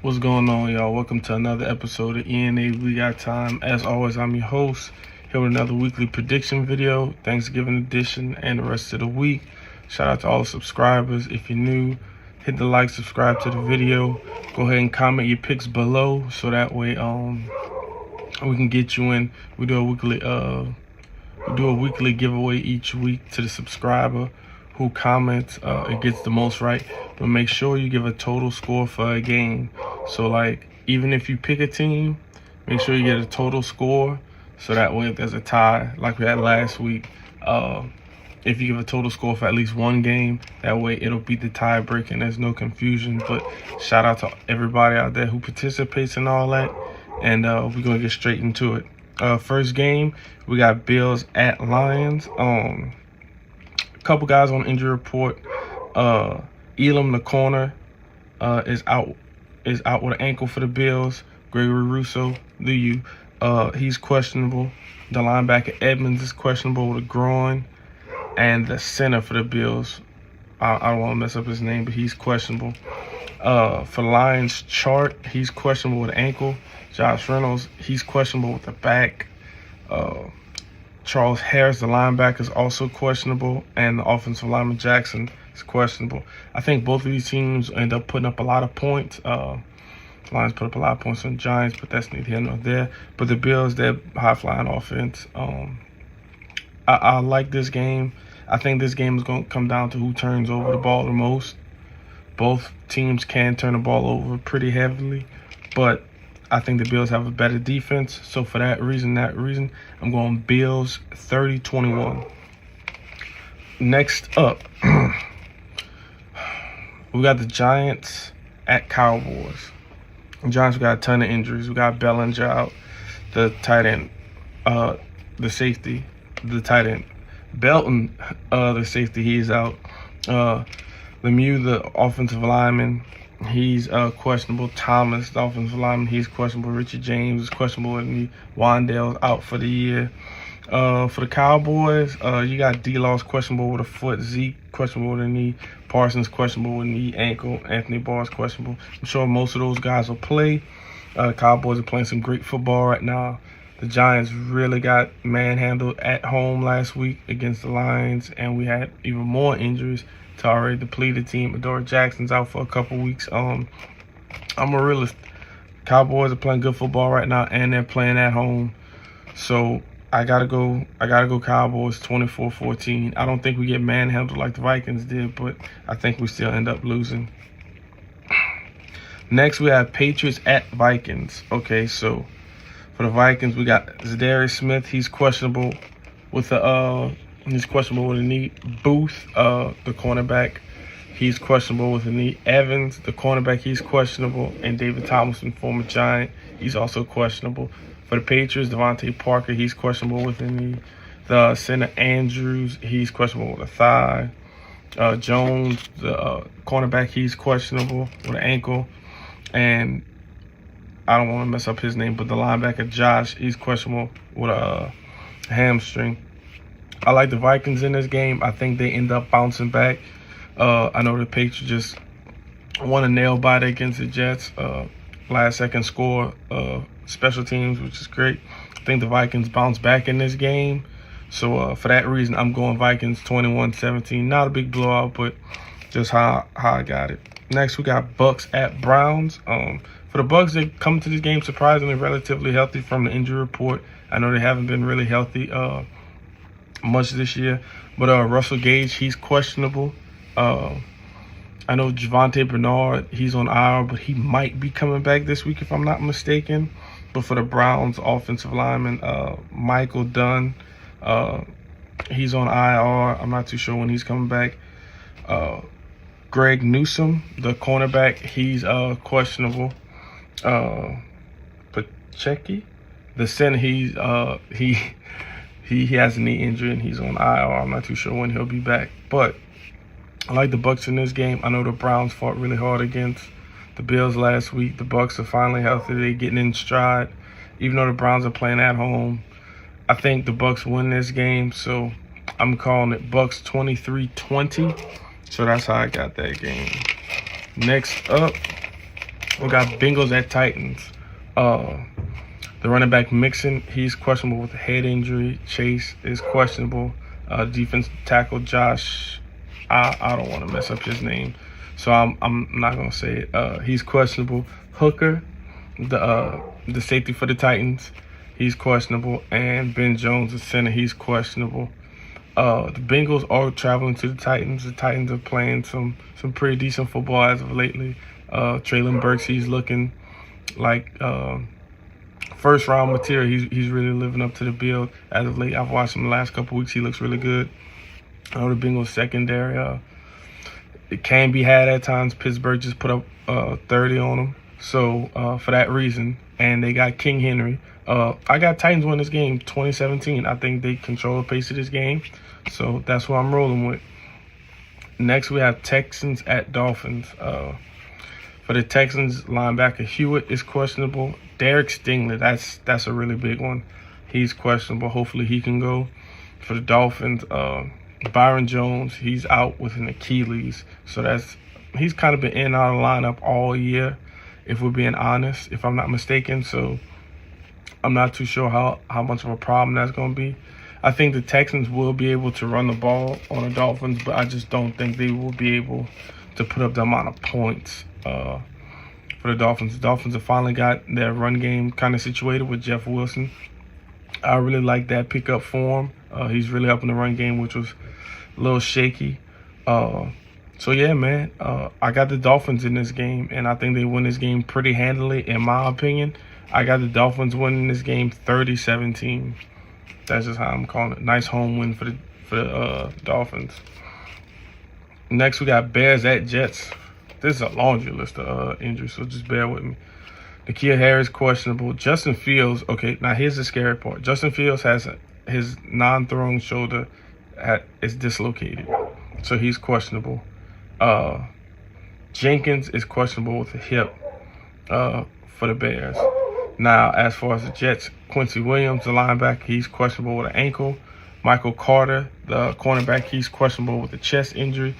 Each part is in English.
What's going on, y'all? Welcome to another episode of ENA We Got Time. As always, I'm your host, here with another weekly prediction video, Thanksgiving edition, and the rest of the week. Shout out to all the subscribers. If you're new, hit the like, subscribe to the video. Go ahead and comment your picks below, so that way we can get you in. We do a weekly giveaway each week to the subscriber who comments. It gets the most right, but make sure you give a total score for a game. So like, even if you pick a team, make sure you get a total score, so that way if there's a tie like we had last week, if you give a total score for at least one game, that way it'll beat the tiebreak and there's no confusion. But shout out to everybody out there who participates in all that, and we're gonna get straight into it. First game, we got Bills at Lions. Couple guys on injury report. Elam, the corner, is out with an ankle for the Bills. Gregory Russo, he's questionable. The linebacker Edmonds is questionable with a groin, and the center for the Bills, I don't want to mess up his name, but he's questionable. For Lions, Chart, he's questionable with an ankle. Josh Reynolds, he's questionable with the back. Charles Harris, the linebacker, is also questionable, and the offensive lineman Jackson is questionable. I think both of these teams end up putting up a lot of points. Lions put up a lot of points on the Giants, but that's neither here nor there. But the Bills, they're high-flying offense. I like this game. I think this game is going to come down to who turns over the ball the most. Both teams can turn the ball over pretty heavily, but I think the Bills have a better defense. So for that reason, I'm going Bills 30-21. Next up, we got the Giants at Cowboys. The Giants, we got a ton of injuries. We got Bellinger out, the tight end, the safety, the tight end. Belton, the safety, he's out. Lemieux, the offensive lineman, he's questionable. Thomas, the offensive lineman, he's questionable. Richard James is questionable with me. Wandale's out for the year. For the Cowboys, you got D-Law's questionable with a foot. Zeke questionable with a knee. Parsons questionable with a knee, ankle. Anthony Barr's questionable. I'm sure most of those guys will play. Cowboys are playing some great football right now. The Giants really got manhandled at home last week against the Lions, and we had even more injuries to already depleted team. Adore Jackson's out for a couple weeks. I'm a realist. Cowboys are playing good football right now, and they're playing at home. So I gotta go Cowboys 24-14. I don't think we get manhandled like the Vikings did, but I think we still end up losing. Next, we have Patriots at Vikings. Okay, so for the Vikings, we got Zadarius Smith. He's questionable with a knee. Booth, the cornerback, he's questionable with a knee. Evans, the cornerback, he's questionable. And David Tomlinson, former Giant, he's also questionable. For the Patriots, Devontae Parker, he's questionable with a knee. The center Andrews, he's questionable with a thigh. Jones, the cornerback, he's questionable with an ankle. And I don't want to mess up his name, but the linebacker Josh, he's questionable with a hamstring. I like the Vikings in this game. I think they end up bouncing back. I know the Patriots just won a nail-biter against the Jets. Last-second score, special teams, which is great. I think the Vikings bounce back in this game. So for that reason, I'm going Vikings 21-17. Not a big blowout, but just how I got it. Next, we got Bucks at Browns. For the Bucks, they come to this game surprisingly relatively healthy from the injury report. I know they haven't been really healthy much this year, but Russell Gage, he's questionable. I know Javonte Bernard, he's on IR, but he might be coming back this week if I'm not mistaken. But for the Browns, offensive lineman Michael Dunn, he's on IR. I'm not too sure when he's coming back. Greg Newsome, the cornerback, he's questionable. Pacheco, the center, he has a knee injury and he's on IR. I'm not too sure when he'll be back. But I like the Bucks in this game. I know the Browns fought really hard against the Bills last week. The Bucks are finally healthy. They're getting in stride. Even though the Browns are playing at home, I think the Bucks win this game. So I'm calling it Bucks 23-20. So that's how I got that game. Next up, We got Bengals at Titans. The running back Mixon, he's questionable with a head injury. Chase is questionable. Defensive tackle Josh, I don't want to mess up his name, so I'm not gonna say it. He's questionable. Hooker, the safety for the Titans, he's questionable. And Ben Jones, the center, he's questionable. The Bengals are traveling to the Titans. The Titans are playing some pretty decent football as of lately. Traylon Burks, he's looking like first round material. He's really living up to the bill as of late. I've watched him the last couple weeks. He looks really good. The Bengals secondary, it can be had at times. Pittsburgh just put up 30 on them. So for that reason, and they got King Henry. I got Titans win this game 2017. I think they control the pace of this game. So that's what I'm rolling with. Next, we have Texans at Dolphins. For the Texans, linebacker Hewitt is questionable. Derek Stingley, that's a really big one. He's questionable. Hopefully he can go. For the Dolphins, Byron Jones, he's out with an Achilles. So he's kind of been in and out of the lineup all year, if we're being honest, if I'm not mistaken. So I'm not too sure how much of a problem that's going to be. I think the Texans will be able to run the ball on the Dolphins, but I just don't think they will be able to put up the amount of points for the Dolphins. The Dolphins have finally got their run game kind of situated with Jeff Wilson. I really like that pickup for him. He's really helping the run game, which was a little shaky. So yeah, man, I got the Dolphins in this game, and I think they win this game pretty handily, in my opinion. I got the Dolphins winning this game 30-17. That's just how I'm calling it. Nice home win for the Dolphins. Next, we got Bears at Jets. This is a laundry list of injuries, so just bear with me. N'Keal Harris questionable. Justin Fields. Okay, now here's the scary part. Justin Fields has his non-throwing shoulder is dislocated, so he's questionable. Jenkins is questionable with the hip for the Bears. Now, as far as the Jets, Quincy Williams, the linebacker, he's questionable with an ankle. Michael Carter, the cornerback, he's questionable with a chest injury.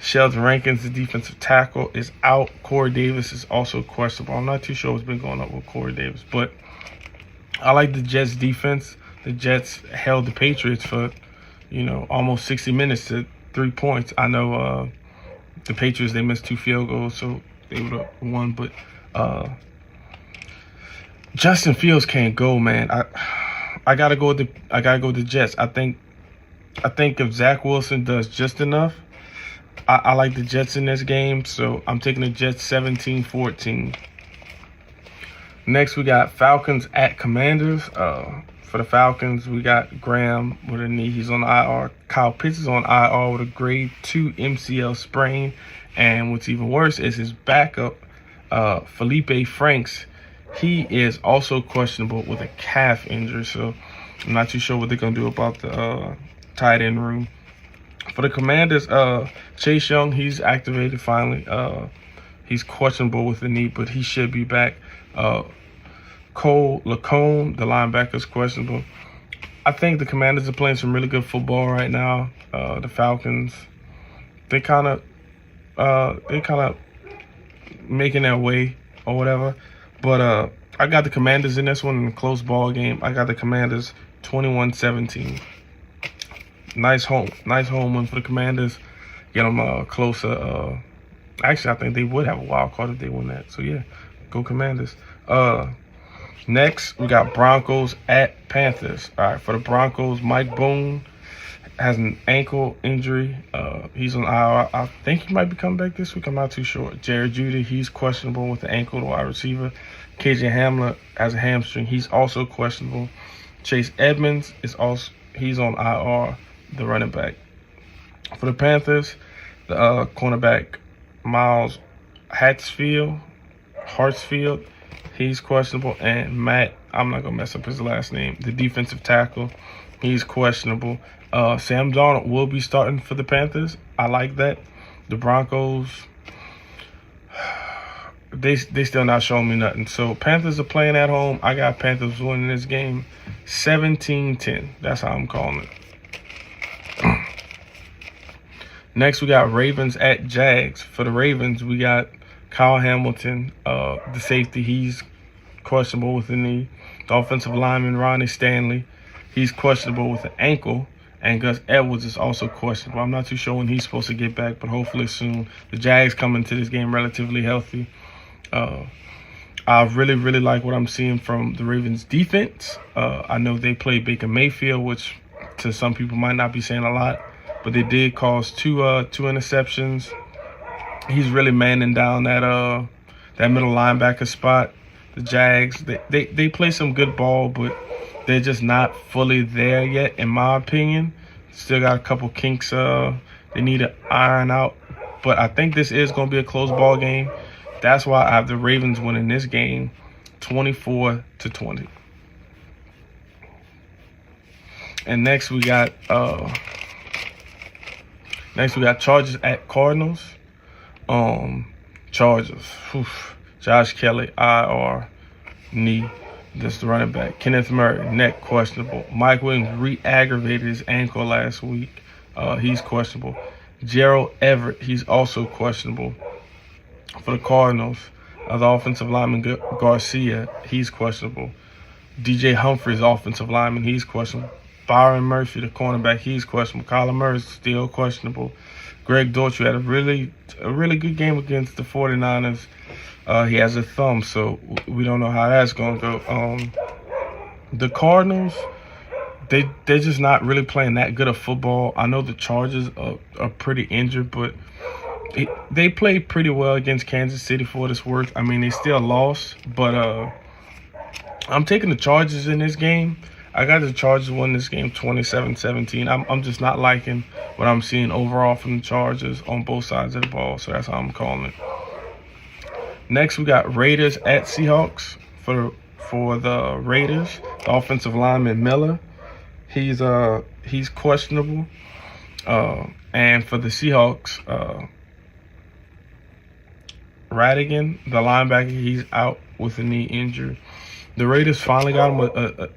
Sheldon Rankins, the defensive tackle, is out. Corey Davis is also questionable. I'm not too sure what's been going on with Corey Davis, but I like the Jets' defense. The Jets held the Patriots for, almost 60 minutes to 3 points. I know the Patriots, they missed 2 field goals, so they would have won, but Justin Fields can't go, man. I gotta go with the Jets. I think if Zach Wilson does just enough, I like the Jets in this game, so I'm taking the Jets 17-14. Next, we got Falcons at Commanders. For the Falcons, we got Graham with a knee. He's on IR. Kyle Pitts is on IR with a grade 2 MCL sprain. And what's even worse is his backup, Felipe Franks. He is also questionable with a calf injury, so I'm not too sure what they're going to do about the tight end room. For the Commanders, Chase Young, he's activated finally. He's questionable with the knee, but he should be back. Cole Lacombe, the linebacker, is questionable. I think the Commanders are playing some really good football right now. The Falcons, they kind of making their way or whatever. But I got the Commanders in this one in a close ball game. I got the Commanders 21-17. Nice home win for the Commanders. Get them closer. Actually, I think they would have a wild card if they win that. So yeah, go Commanders. Next, we got Broncos at Panthers. All right, for the Broncos, Mike Boone has an ankle injury. He's on IR. I think he might be coming back this week. I'm not too sure. Jared Judy, he's questionable with the ankle, the wide receiver. KJ Hamler has a hamstring. He's also questionable. Chase Edmonds he's on IR, the running back. For the Panthers, the cornerback Miles Hartsfield, he's questionable. And Matt, I'm not going to mess up his last name, the defensive tackle, he's questionable. Sam Darnold will be starting for the Panthers. I like that. The Broncos, they still not showing me nothing. So Panthers are playing at home. I got Panthers winning this game 17-10. That's how I'm calling it. Next, we got Ravens at Jags. For the Ravens, we got Kyle Hamilton, the safety, he's questionable with the knee. The offensive lineman, Ronnie Stanley, he's questionable with an ankle. And Gus Edwards is also questionable. I'm not too sure when he's supposed to get back, but hopefully soon. The Jags come into this game relatively healthy. I really, really like what I'm seeing from the Ravens defense. I know they played Baker Mayfield, which to some people might not be saying a lot, but they did cause two interceptions. He's really manning down that middle linebacker spot. The Jags, they play some good ball, but they're just not fully there yet, in my opinion. Still got a couple kinks they need to iron out. But I think this is going to be a close ball game. That's why I have the Ravens winning this game 24-20. And next we got Chargers at Cardinals. Chargers. Josh Kelly, IR, knee. That's the running back. Kenneth Murray, neck, questionable. Mike Williams re-aggravated his ankle last week. He's questionable. Gerald Everett, he's also questionable. For the Cardinals, the offensive lineman Garcia, he's questionable. DJ Humphries, offensive lineman, he's questionable. Byron Murphy, the cornerback, he's questionable. Kyler Murray's still questionable. Greg Dortch had a really good game against the 49ers. He has a thumb, so we don't know how that's going to go. The Cardinals, they're just not really playing that good of football. I know the Chargers are pretty injured, but they played pretty well against Kansas City for what it's worth. I mean, they still lost, but I'm taking the Chargers in this game. I got the Chargers win this game 27-17. I'm just not liking what I'm seeing overall from the Chargers on both sides of the ball, so that's how I'm calling it. Next, we got Raiders at Seahawks. For the Raiders, the offensive lineman Miller, he's questionable. And for the Seahawks, Radigan, the linebacker, he's out with a knee injury. The Raiders finally got him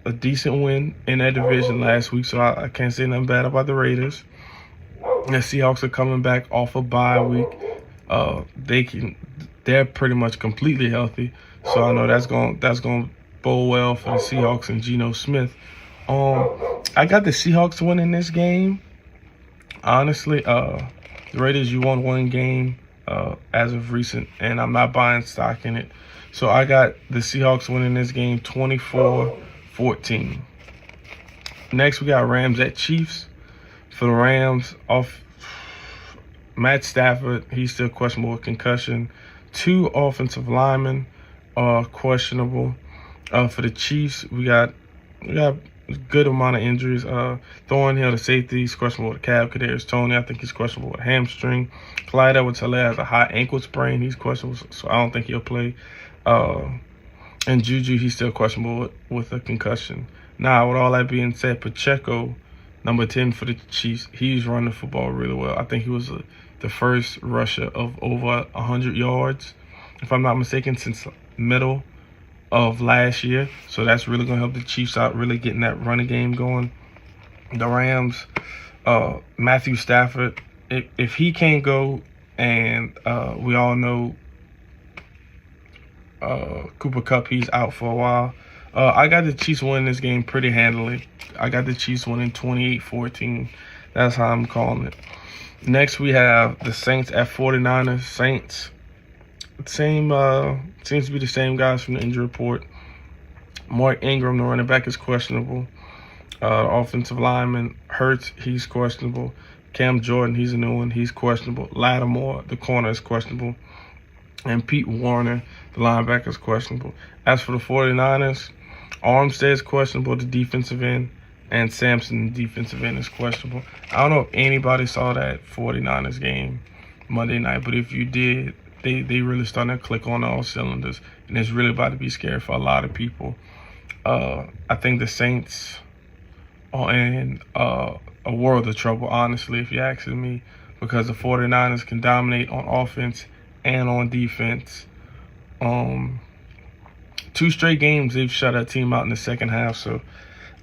a decent win in that division last week, so I can't say nothing bad about the Raiders. The Seahawks are coming back off a bye week. They're pretty much completely healthy, so I know that's going bode well for the Seahawks and Geno Smith. I got the Seahawks winning this game. Honestly, the Raiders, you won one game as of recent, and I'm not buying stock in it. So I got the Seahawks winning this game 24-14. Next, we got Rams at Chiefs. For the Rams, off Matt Stafford, he's still questionable with concussion. 2 offensive linemen are questionable. For the Chiefs, we got a good amount of injuries. Thornhill, the safety, he's questionable with a calf. Kadarius Toney, I think he's questionable with a hamstring. Clyde Edwards-Helaire has a high ankle sprain. He's questionable, so I don't think he'll play. And Juju, he's still questionable with a concussion. Now, with all that being said, Pacheco, number 10 for the Chiefs, he's running the football really well. I think he was the first rusher of over 100 yards, if I'm not mistaken, since middle of last year. So that's really going to help the Chiefs out, really getting that running game going. The Rams, Matthew Stafford, if he can't go, and we all know Cooper Kupp, he's out for a while. I got the Chiefs winning this game pretty handily. I got the Chiefs winning 28-14. That's how I'm calling it. Next, we have the Saints at 49ers. Saints, seems to be the same guys from the injury report. Mark Ingram, the running back, is questionable. Offensive lineman Hurts, he's questionable. Cam Jordan, he's a new one, he's questionable. Lattimore, the corner, is questionable. And Pete Warner, the linebacker, is questionable. As for the 49ers, Armstead is questionable, the defensive end, and Sampson, the defensive end, is questionable. I don't know if anybody saw that 49ers game Monday night, but if you did, they really starting to click on all cylinders, and it's really about to be scary for a lot of people. I think the Saints are in a world of trouble, honestly, if you're asking me, because the 49ers can dominate on offense and on defense. 2 straight games they've shut that team out in the second half, so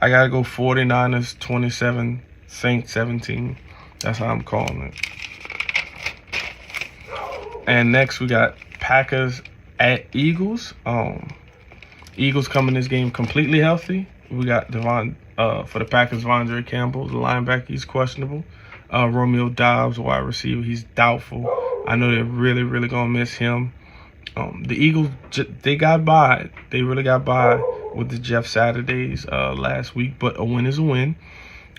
I gotta go 49ers 27, Saints 17. That's how I'm calling it. And next we got Packers at Eagles. Eagles come in this game completely healthy. We got for the Packers, Vondre Campbell, the linebacker, he's questionable. Romeo Doubs, wide receiver, he's doubtful. I know they're really, really gonna miss him. The Eagles, they got by. They really got by with the Jeff Saturdays last week, but a win is a win.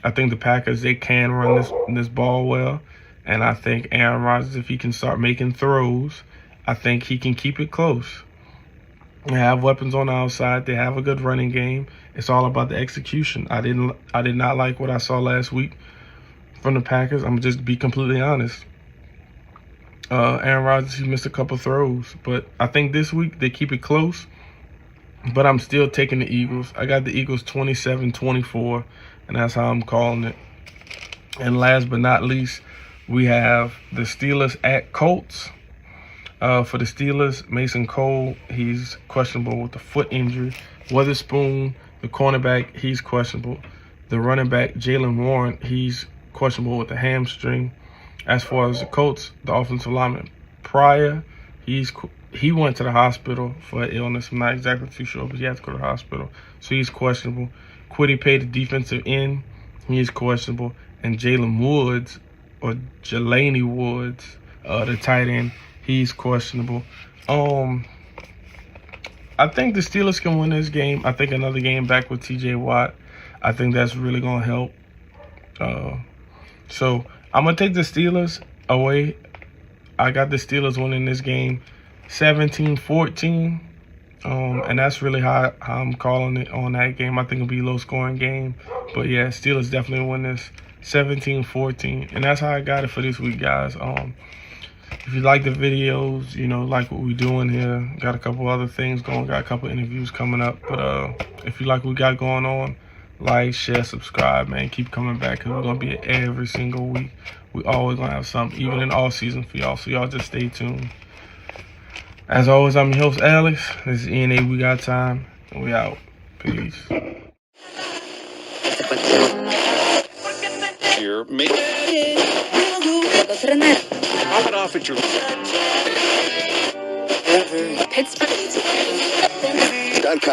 I think the Packers, they can run this ball well, and I think Aaron Rodgers, if he can start making throws, I think he can keep it close. They have weapons on the outside. They have a good running game. It's all about the execution. I did not like what I saw last week from the Packers. I'm just be completely honest. Aaron Rodgers, he missed a couple throws, but I think this week they keep it close. But I'm still taking the Eagles. I got the Eagles 27-24, and that's how I'm calling it. And last but not least, we have the Steelers at Colts. For the Steelers, Mason Cole, he's questionable with a foot injury. Witherspoon, the cornerback, he's questionable. The running back, Jalen Warren, he's questionable with a hamstring. As far as the Colts, the offensive lineman, Pryor, he went to the hospital for illness. I'm not exactly too sure, but he had to go to the hospital. So he's questionable. Kwity Paye, the defensive end, he's questionable. And Jalen Woods, or Jelani Woods, the tight end, he's questionable. I think the Steelers can win this game. I think another game back with TJ Watt, I think that's really going to help. So I'm going to take the Steelers away. I got the Steelers winning this game 17-14. And that's really how I'm calling it on that game. I think it'll be a low-scoring game. But, yeah, Steelers definitely win this 17-14. And that's how I got it for this week, guys. If you like the videos, you know, like what we're doing here, got a couple other things going, got a couple interviews coming up. But if you like what we got going on, like, share, subscribe, man. Keep coming back because we're going to be here every single week. We always going to have something, even in all season for y'all. So y'all just stay tuned. As always, I'm your host, Alex. This is ENA We Got Time, and we out. Peace. Here, me. I'll get off at your Pittsburgh.